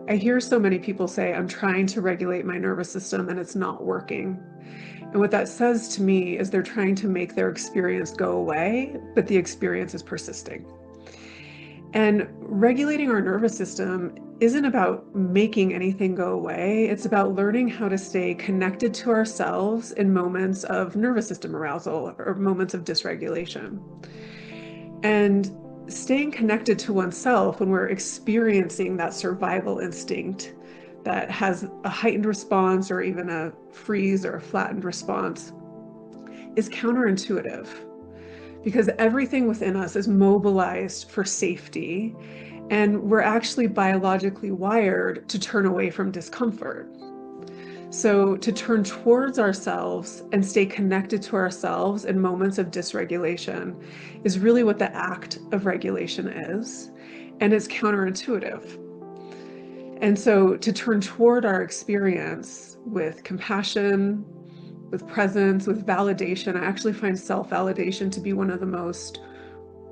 I hear so many people say, I'm trying to regulate my nervous system and it's not working. And what that says to me is they're trying to make their experience go away, but the experience is persisting. And regulating our nervous system isn't about making anything go away. It's about learning how to stay connected to ourselves in moments of nervous system arousal or moments of dysregulation. And staying connected to oneself when we're experiencing that survival instinct that has a heightened response or even a freeze or a flattened response is counterintuitive, because everything within us is mobilized for safety, and we're actually biologically wired to turn away from discomfort. So to turn towards ourselves and stay connected to ourselves in moments of dysregulation is really what the act of regulation is, and it's counterintuitive. And so to turn toward our experience with compassion, with presence, with validation, I actually find self-validation to be one of the most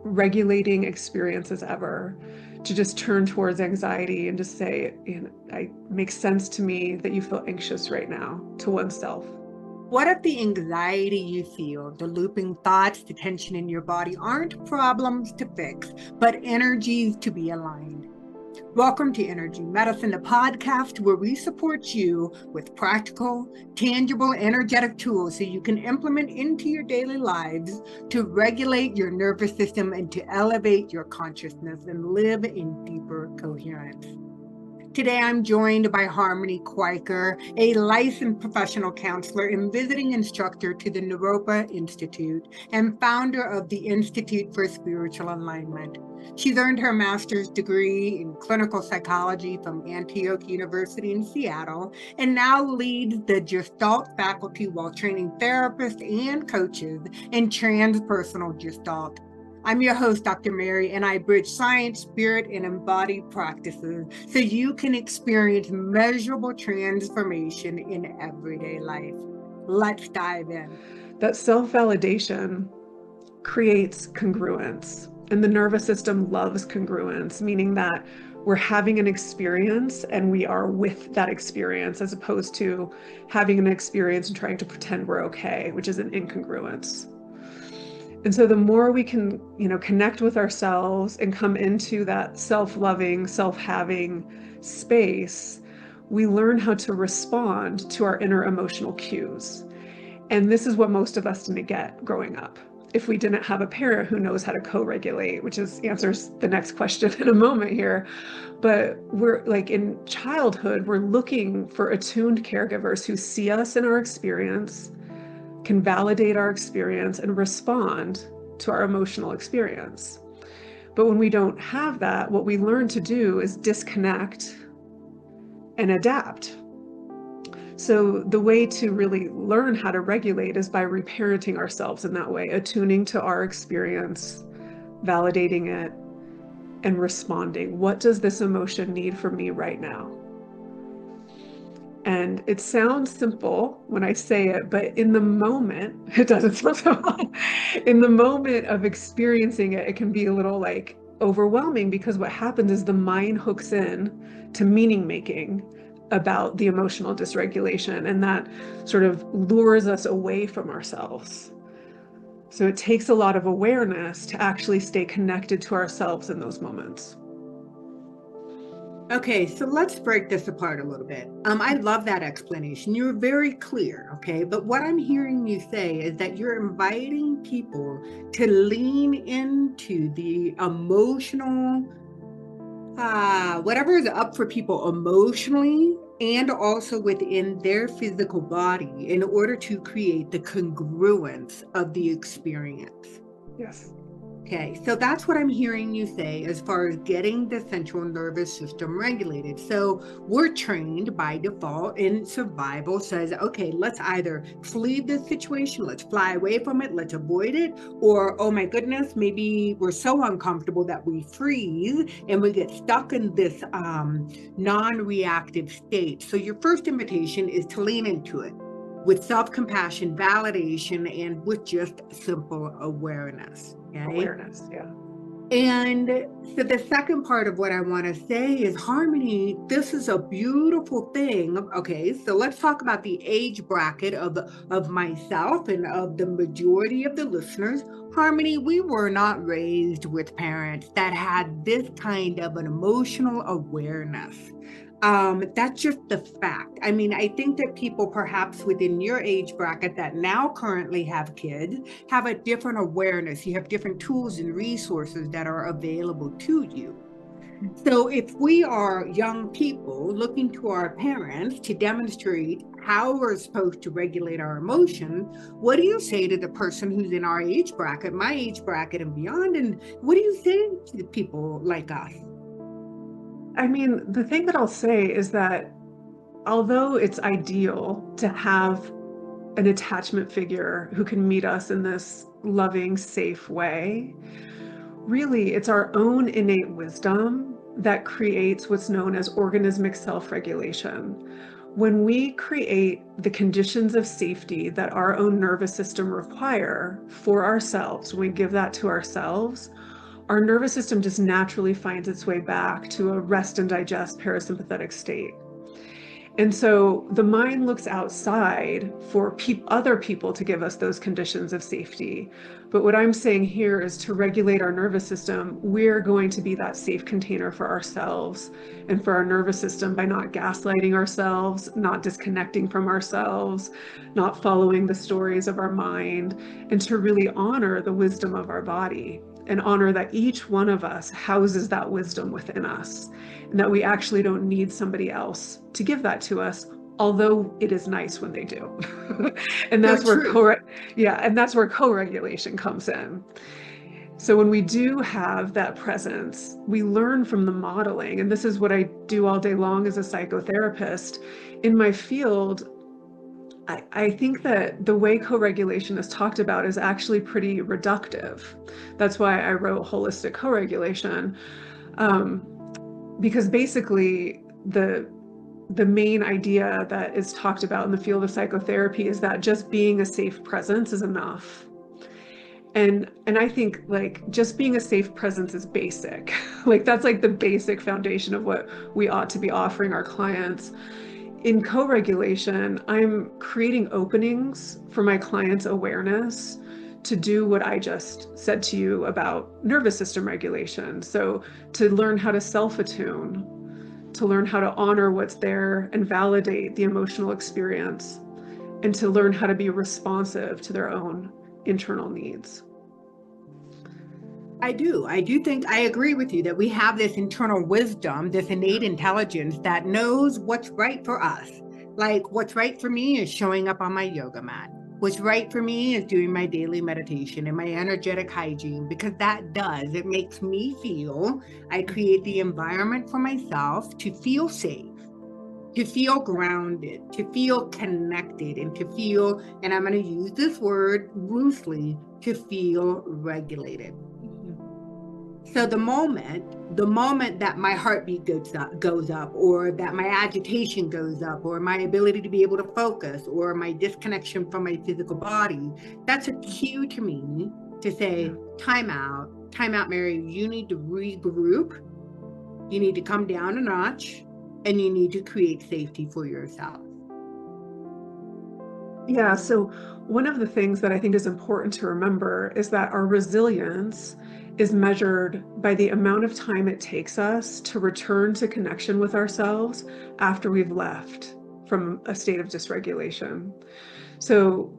regulating experiences ever. To just turn towards anxiety and just say, it makes sense to me that you feel anxious right now, to oneself. What if the anxiety you feel, the looping thoughts, the tension in your body aren't problems to fix, but energies to be aligned? Welcome to Energy Medicine, the podcast where we support you with practical, tangible, energetic tools so you can implement into your daily lives to regulate your nervous system and to elevate your consciousness and live in deeper coherence. Today, I'm joined by Harmony Kwiker, a licensed professional counselor and visiting instructor to the Naropa Institute and founder of the Institute for Spiritual Alignment. She's earned her master's degree in clinical psychology from Antioch University in Seattle and now leads the Gestalt faculty while training therapists and coaches in transpersonal Gestalt. I'm your host, Dr. Mary, and I bridge science, spirit, and embodied practices so you can experience measurable transformation in everyday life. Let's dive in. That self-validation creates congruence, and the nervous system loves congruence, meaning that we're having an experience and we are with that experience, as opposed to having an experience and trying to pretend we're okay, which is an incongruence. And so the more we can, connect with ourselves and come into that self-loving, self-having space, we learn how to respond to our inner emotional cues. And this is what most of us didn't get growing up. If we didn't have a parent who knows how to co-regulate, which answers the next question in a moment here. But we're like in childhood, we're looking for attuned caregivers who see us in our experience, can validate our experience and respond to our emotional experience. But when we don't have that, what we learn to do is disconnect and adapt. So the way to really learn how to regulate is by reparenting ourselves in that way, attuning to our experience, validating it, and responding. What does this emotion need from me right now? And it sounds simple when I say it, but in the moment, it doesn't sound so. In the moment of experiencing it, it can be a little like overwhelming, because what happens is the mind hooks in to meaning making about the emotional dysregulation, and that sort of lures us away from ourselves. So it takes a lot of awareness to actually stay connected to ourselves in those moments. Okay, so let's break this apart a little bit. I love that explanation. You're very clear, okay? But what I'm hearing you say is that you're inviting people to lean into the emotional, whatever is up for people emotionally and also within their physical body in order to create the congruence of the experience. Yes. Okay, so that's what I'm hearing you say as far as getting the central nervous system regulated. So we're trained by default in survival says, okay, let's either flee this situation, let's fly away from it, let's avoid it, or, oh my goodness, maybe we're so uncomfortable that we freeze and we get stuck in this non-reactive state. So your first invitation is to lean into it with self-compassion, validation, and with just simple awareness. Okay? Awareness, yeah. And so the second part of what I want to say is harmony. This is a beautiful thing. Okay, so let's talk about the age bracket of myself and of the majority of the listeners. Harmony, we were not raised with parents that had this kind of an emotional awareness. That's just the fact. I mean, I think that people perhaps within your age bracket that now currently have kids have a different awareness. You have different tools and resources that are available to you. So if we are young people looking to our parents to demonstrate how we're supposed to regulate our emotions, what do you say to the person who's in our age bracket, my age bracket and beyond? And what do you say to people like us? I mean, the thing that I'll say is that although it's ideal to have an attachment figure who can meet us in this loving, safe way, really it's our own innate wisdom that creates what's known as organismic self-regulation. When we create the conditions of safety that our own nervous system require for ourselves, when we give that to ourselves, our nervous system just naturally finds its way back to a rest and digest parasympathetic state. And so the mind looks outside for other people to give us those conditions of safety. But what I'm saying here is to regulate our nervous system, we're going to be that safe container for ourselves and for our nervous system by not gaslighting ourselves, not disconnecting from ourselves, not following the stories of our mind, and to really honor the wisdom of our body and honor that each one of us houses that wisdom within us, and that we actually don't need somebody else to give that to us, although it is nice when they do. And that's So where true. that's where co-regulation comes in. So when we do have that presence, we learn from the modeling, and this is what I do all day long as a psychotherapist. In my field, I think that the way co-regulation is talked about is actually pretty reductive. That's why I wrote holistic co-regulation, because basically the main idea that is talked about in the field of psychotherapy is that just being a safe presence is enough. And I think like just being a safe presence is basic. Like that's like the basic foundation of what we ought to be offering our clients. In co-regulation, I'm creating openings for my clients' awareness to do what I just said to you about nervous system regulation. So to learn how to self-attune, to learn how to honor what's there and validate the emotional experience, and to learn how to be responsive to their own internal needs. I do. I do think I agree with you that we have this internal wisdom, this innate intelligence that knows what's right for us. Like what's right for me is showing up on my yoga mat. What's right for me is doing my daily meditation and my energetic hygiene, because it makes me feel, I create the environment for myself to feel safe, to feel grounded, to feel connected, and to feel, and I'm going to use this word loosely, to feel regulated. So the moment that my heartbeat goes up, or that my agitation goes up, or my ability to be able to focus, or my disconnection from my physical body, that's a cue to me to say, time out, Mary, you need to regroup. You need to come down a notch, and you need to create safety for yourself. Yeah, so one of the things that I think is important to remember is that our resilience is measured by the amount of time it takes us to return to connection with ourselves after we've left from a state of dysregulation. So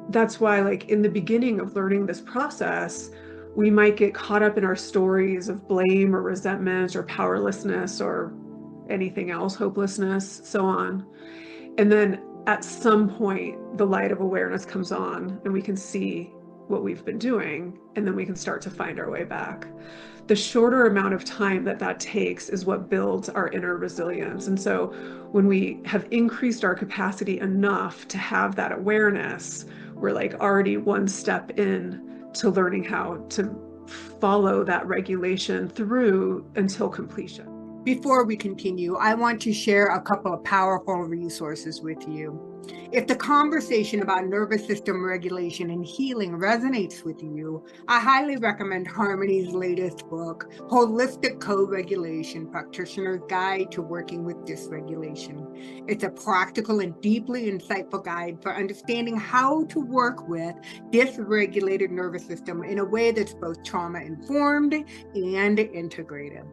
that's why, like, in the beginning of learning this process, we might get caught up in our stories of blame or resentment or powerlessness or anything else, hopelessness, so on. And then at some point, the light of awareness comes on and we can see what we've been doing, and then we can start to find our way back. The shorter amount of time that takes is what builds our inner resilience. And so when we have increased our capacity enough to have that awareness, we're like already one step in to learning how to follow that regulation through until completion. Before we continue, I want to share a couple of powerful resources with you. If the conversation about nervous system regulation and healing resonates with you, I highly recommend Harmony's latest book, Holistic Co-Regulation: Practitioner's Guide to Working with Dysregulation. It's a practical and deeply insightful guide for understanding how to work with dysregulated nervous system in a way that's both trauma-informed and integrative.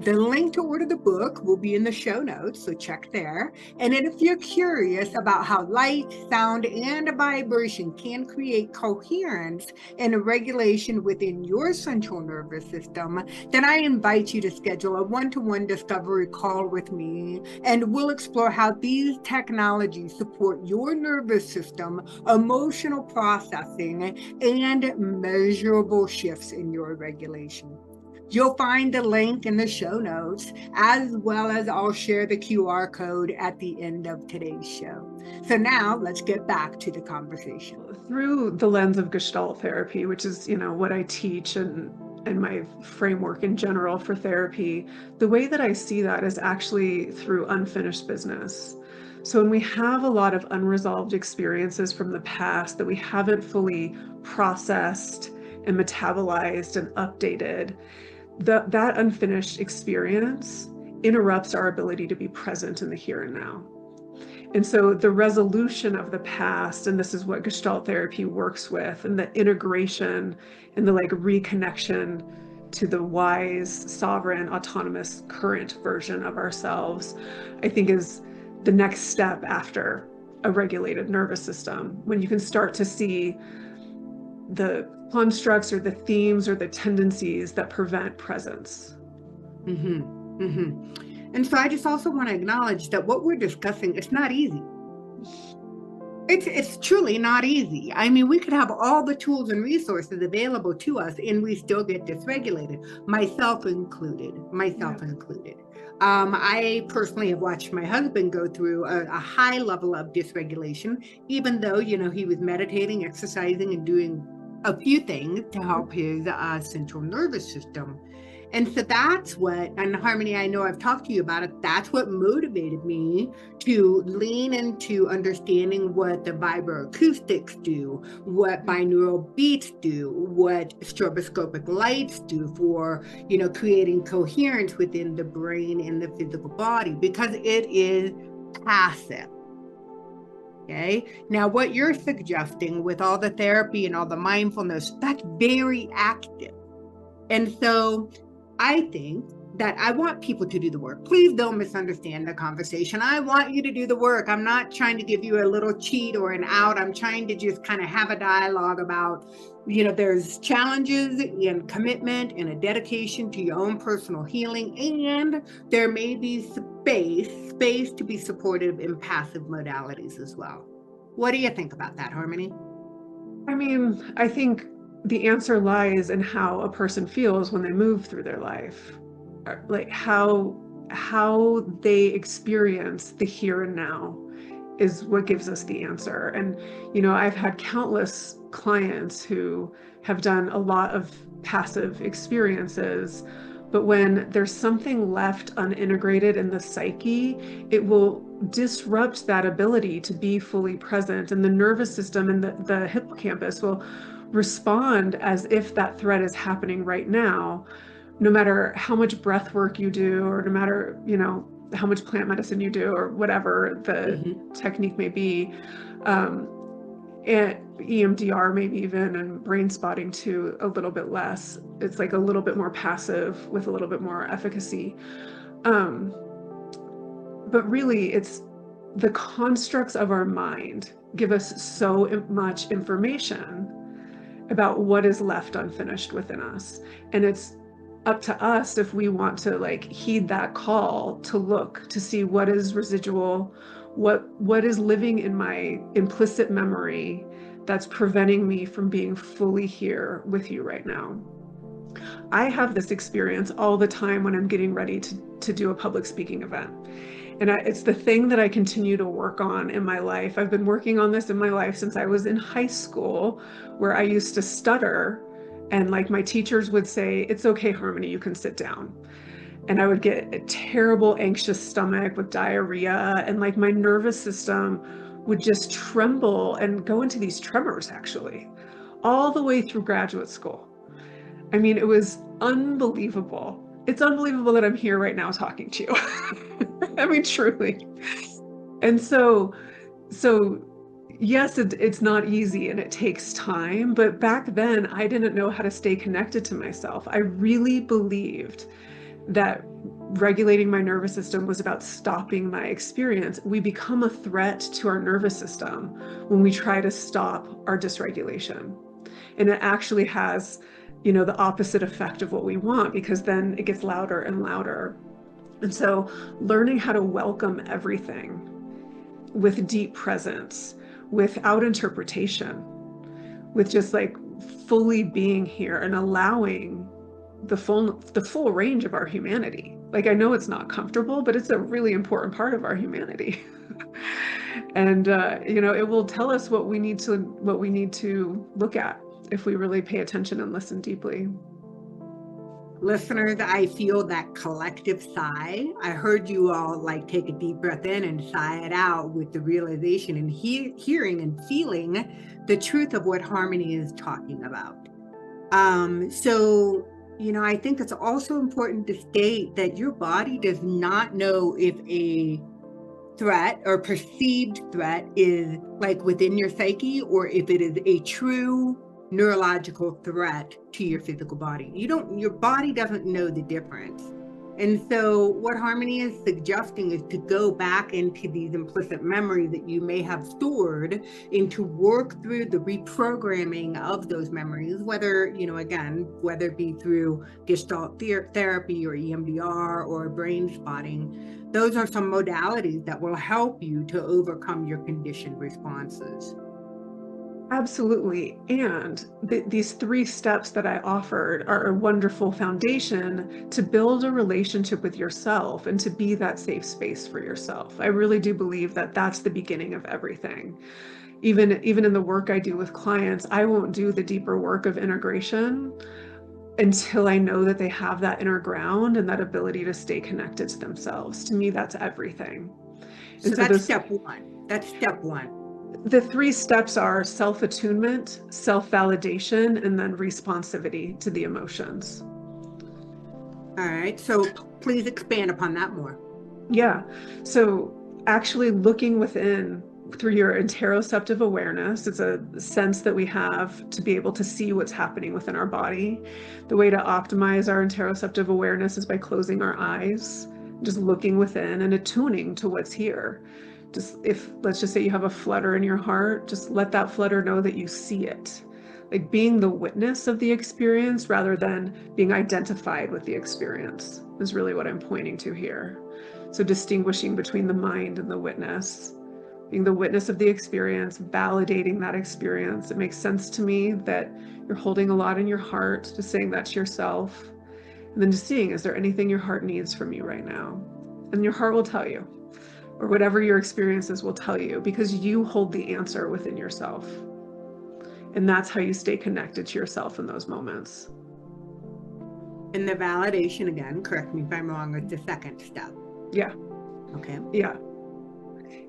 The link to order the book will be in the show notes, so check there. And then if you're curious about how light, sound, and vibration can create coherence and regulation within your central nervous system, then I invite you to schedule a one-to-one discovery call with me, and we'll explore how these technologies support your nervous system, emotional processing, and measurable shifts in your regulation. You'll find the link in the show notes, as well as I'll share the QR code at the end of today's show. So now let's get back to the conversation. Through the lens of Gestalt therapy, which is, what I teach and my framework in general for therapy, the way that I see that is actually through unfinished business. So when we have a lot of unresolved experiences from the past that we haven't fully processed and metabolized and updated, that unfinished experience interrupts our ability to be present in the here and now. And so the resolution of the past, and this is what Gestalt therapy works with, and the integration and the reconnection to the wise, sovereign, autonomous current version of ourselves, I think is the next step after a regulated nervous system, when you can start to see the constructs or the themes or the tendencies that prevent presence. And so I just also want to acknowledge that what we're discussing, it's not easy. It's truly not easy. I mean, we could have all the tools and resources available to us and we still get dysregulated, myself included. I personally have watched my husband go through a high level of dysregulation, even though, he was meditating, exercising, and doing a few things to help his central nervous system. And so that's what, and Harmony, I know I've talked to you about it, that's what motivated me to lean into understanding what the vibroacoustics do, what binaural beats do, what stroboscopic lights do for, creating coherence within the brain and the physical body, because it is passive. Okay. Now, what you're suggesting with all the therapy and all the mindfulness, that's very active. And so I think that I want people to do the work. Please don't misunderstand the conversation. I want you to do the work. I'm not trying to give you a little cheat or an out. I'm trying to just kind of have a dialogue about, there's challenges and commitment and a dedication to your own personal healing. And there may be space to be supportive in passive modalities as well. What do you think about that, Harmony? I mean, I think the answer lies in how a person feels when they move through their life, like how they experience the here and now is what gives us the answer. And I've had countless clients who have done a lot of passive experiences, but when there's something left unintegrated in the psyche, it will disrupt that ability to be fully present, and the nervous system and the hippocampus will respond as if that threat is happening right now, no matter how much breath work you do, or no matter, how much plant medicine you do, or whatever the technique may be. And EMDR maybe even, and brain spotting too, a little bit less. It's like a little bit more passive with a little bit more efficacy. But really, it's the constructs of our mind give us so much information about what is left unfinished within us. And it's up to us if we want to heed that call to look to see what is residual, what is living in my implicit memory that's preventing me from being fully here with you right now. I have this experience all the time when I'm getting ready to do a public speaking event. And it's the thing that I continue to work on in my life. I've been working on this in my life since I was in high school, where I used to stutter. And my teachers would say, "It's okay, Harmony, you can sit down." and I would get a terrible anxious stomach with diarrhea, and like my nervous system would just tremble and go into these tremors actually, all the way through graduate school. I mean, it was unbelievable. It's unbelievable that I'm here right now talking to you. I mean, truly. And so yes, it's not easy and it takes time, but back then I didn't know how to stay connected to myself. I really believed that regulating my nervous system was about stopping my experience. We become a threat to our nervous system when we try to stop our dysregulation. And it actually has, the opposite effect of what we want, because then it gets louder and louder. And so learning how to welcome everything with deep presence, without interpretation, with just like fully being here and allowing the full range of our humanity. Like, I know it's not comfortable, but it's a really important part of our humanity. And it will tell us what we need to look at if we really pay attention and listen deeply. Listeners, I feel that collective sigh. I heard you all like take a deep breath in and sigh it out with the realization and hearing and feeling the truth of what Harmony is talking about. So, I think it's also important to state that your body does not know if a threat or perceived threat is like within your psyche, or if it is a true neurological threat to your physical body. Your body doesn't know the difference. And so what Harmony is suggesting is to go back into these implicit memories that you may have stored and to work through the reprogramming of those memories, whether it be through Gestalt therapy or EMDR or brain spotting. Those are some modalities that will help you to overcome your conditioned responses. Absolutely. And these 3 steps that I offered are a wonderful foundation to build a relationship with yourself and to be that safe space for yourself. I really do believe that that's the beginning of everything. Even in the work I do with clients, I won't do the deeper work of integration until I know that they have that inner ground and that ability to stay connected to themselves. To me, that's everything. So that's step 1. That's step 1. The 3 steps are self-attunement, self-validation, and then responsivity to the emotions. All right. So please expand upon that more. Yeah. So actually looking within through your interoceptive awareness, it's a sense that we have to be able to see what's happening within our body. The way to optimize our interoceptive awareness is by closing our eyes, just looking within and attuning to what's here. Let's just say you have a flutter in your heart, just let that flutter know that you see it. Like being the witness of the experience rather than being identified with the experience is really what I'm pointing to here. So distinguishing between the mind and the witness, being the witness of the experience, validating that experience. It makes sense to me that you're holding a lot in your heart, just saying that to yourself, and then just seeing, is there anything your heart needs from you right now? And your heart will tell you, or whatever your experiences will tell you, because you hold the answer within yourself. And that's how you stay connected to yourself in those moments. And the validation, again, correct me if I'm wrong, is the second step. Yeah. Okay. Yeah.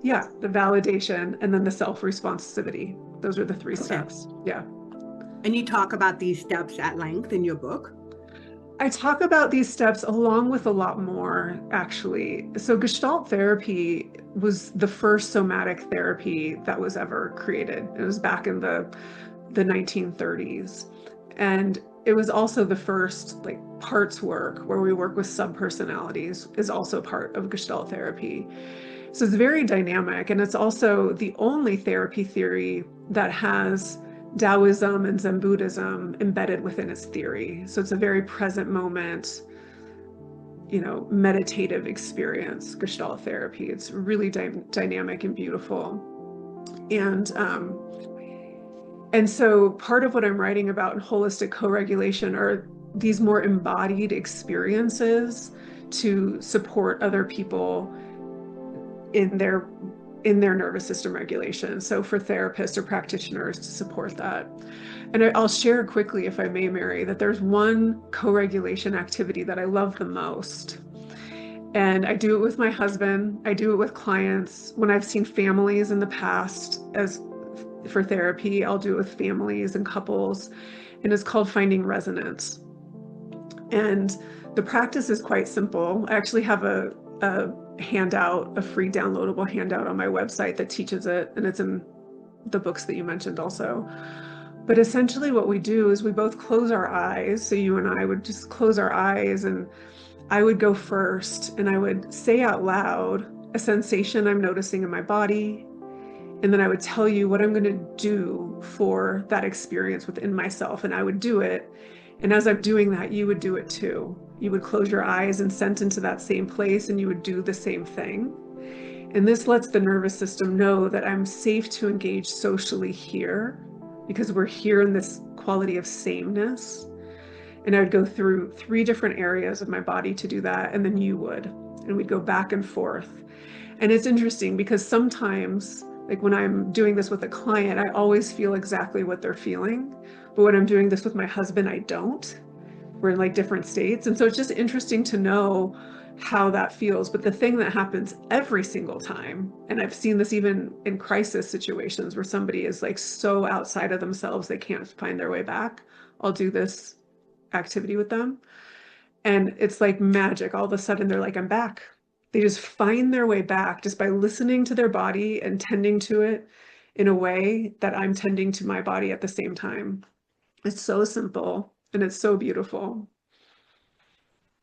Yeah. The validation and then the self-responsivity. Those are the 3 steps. Yeah. And you talk about these steps at length in your book? I talk about these steps along with a lot more, actually. So Gestalt therapy was the first somatic therapy that was ever created. It was back in the 1930s. And it was also the first like parts work where we work with subpersonalities is also part of Gestalt therapy. So it's very dynamic. And it's also the only therapy theory that has Taoism and Zen Buddhism embedded within its theory. So it's a very present moment, meditative experience, Gestalt therapy. It's really dynamic and beautiful. And so part of what I'm writing about in holistic co-regulation are these more embodied experiences to support other people in their nervous system regulation. So for therapists or practitioners to support that. And I'll share quickly, if I may, Mary, that there's one co-regulation activity that I love the most. And I do it with my husband. I do it with clients. When I've seen families in the past as for therapy, I'll do it with families and couples. And it's called finding resonance. And the practice is quite simple. I actually have a handout, a free downloadable handout on my website that teaches it, and it's in the books that you mentioned also. But essentially what we do is we both close our eyes. So you and I would just close our eyes, and I would go first, and I would say out loud a sensation I'm noticing in my body. And then I would tell you what I'm going to do for that experience within myself, and I would do it. And as I'm doing that, you would do it too. You would close your eyes and sense into that same place, and you would do the same thing. And this lets the nervous system know that I'm safe to engage socially here, because we're here in this quality of sameness. And I would go through 3 different areas of my body to do that, and then you would. And we'd go back and forth. And it's interesting because sometimes, like when I'm doing this with a client, I always feel exactly what they're feeling. But when I'm doing this with my husband, I don't. We're in like different states. And so it's just interesting to know how that feels. But the thing that happens every single time, and I've seen this even in crisis situations where somebody is like so outside of themselves, they can't find their way back. I'll do this activity with them. And it's like magic. All of a sudden they're like, I'm back. They just find their way back just by listening to their body and tending to it in a way that I'm tending to my body at the same time. It's so simple and it's so beautiful.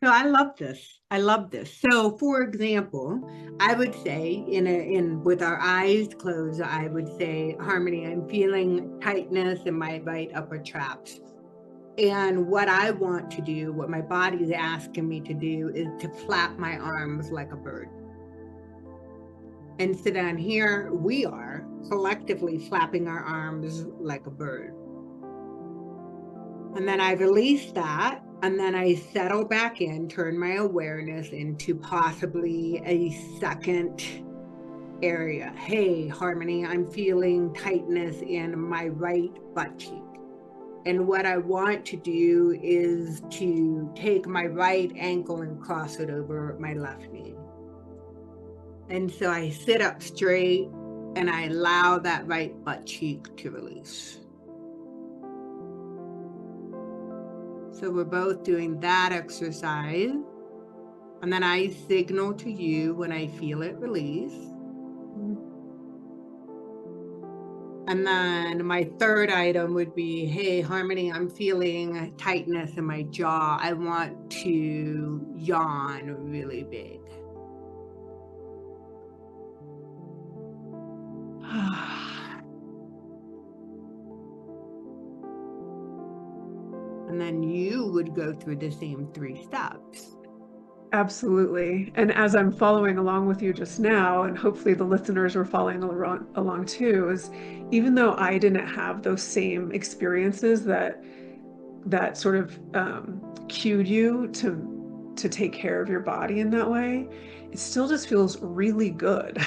So I love this. I love this. So for example, I would say in with our eyes closed, I would say, Harmony, I'm feeling tightness in my right upper traps. And what I want to do, what my body is asking me to do, is to flap my arms like a bird. And so then here we are collectively flapping our arms like a bird. And then I release that, and then I settle back in, turn my awareness into possibly a second area. Hey, Harmony, I'm feeling tightness in my right butt cheek. And what I want to do is to take my right ankle and cross it over my left knee. And so I sit up straight and I allow that right butt cheek to release. So we're both doing that exercise. And then I signal to you when I feel it release. And then my third item would be, hey, Harmony, I'm feeling tightness in my jaw. I want to yawn really big. And then you would go through the same 3 steps. Absolutely. And as I'm following along with you just now, and hopefully the listeners were following along too, is even though I didn't have those same experiences that sort of cued you to take care of your body in that way, it still just feels really good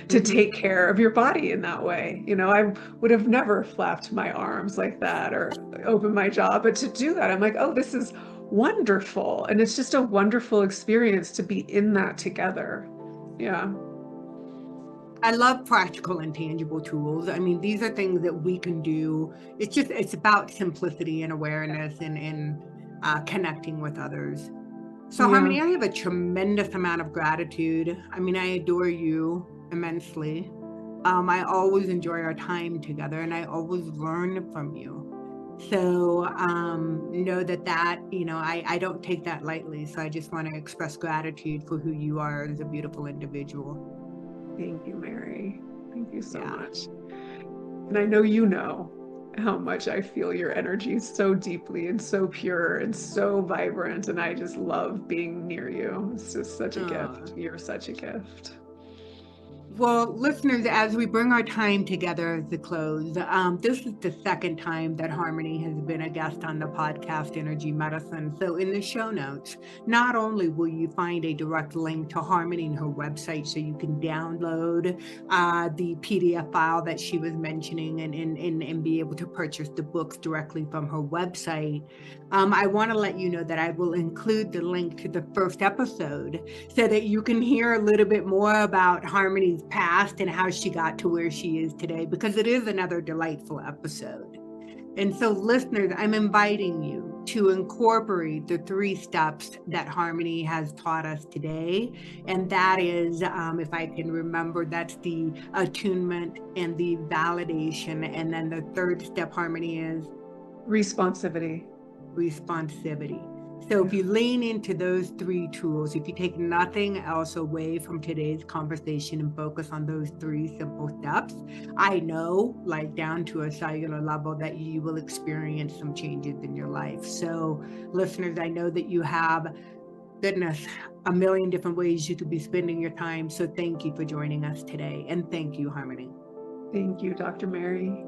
to take care of your body in that way. You know, I would have never flapped my arms like that or opened my jaw, but to do that, I'm like, oh, this is wonderful. And it's just a wonderful experience to be in that together. Yeah. I love practical and tangible tools. I mean, these are things that we can do. It's about simplicity and awareness and connecting with others. So Yeah. Harmony, I have a tremendous amount of gratitude. I mean, I adore you immensely. I always enjoy our time together and I always learn from you. So know that, you know, I don't take that lightly. So I just want to express gratitude for who you are as a beautiful individual. Thank you, Mary. Thank you so much. And I know you know how much I feel your energy so deeply and so pure and so vibrant. And I just love being near you. It's just such a gift. You're such a gift. Well, listeners, as we bring our time together to close, this is the second time that Harmony has been a guest on the podcast Energy Medicine. So in the show notes, not only will you find a direct link to Harmony and her website so you can download the PDF file that she was mentioning and be able to purchase the books directly from her website, I want to let you know that I will include the link to the first episode so that you can hear a little bit more about Harmony's past and how she got to where she is today, because it is another delightful episode. And so, listeners, I'm inviting you to incorporate the 3 steps that Harmony has taught us today. And that is, if I can remember, that's the attunement and the validation. And then the 3rd step, Harmony, is Responsivity. So if you lean into those 3 tools, if you take nothing else away from today's conversation and focus on those 3 simple steps, I know, like down to a cellular level, that you will experience some changes in your life. So listeners, I know that you have, goodness, a million different ways you could be spending your time. So thank you for joining us today. And thank you, Harmony. Thank you, Dr. Mary.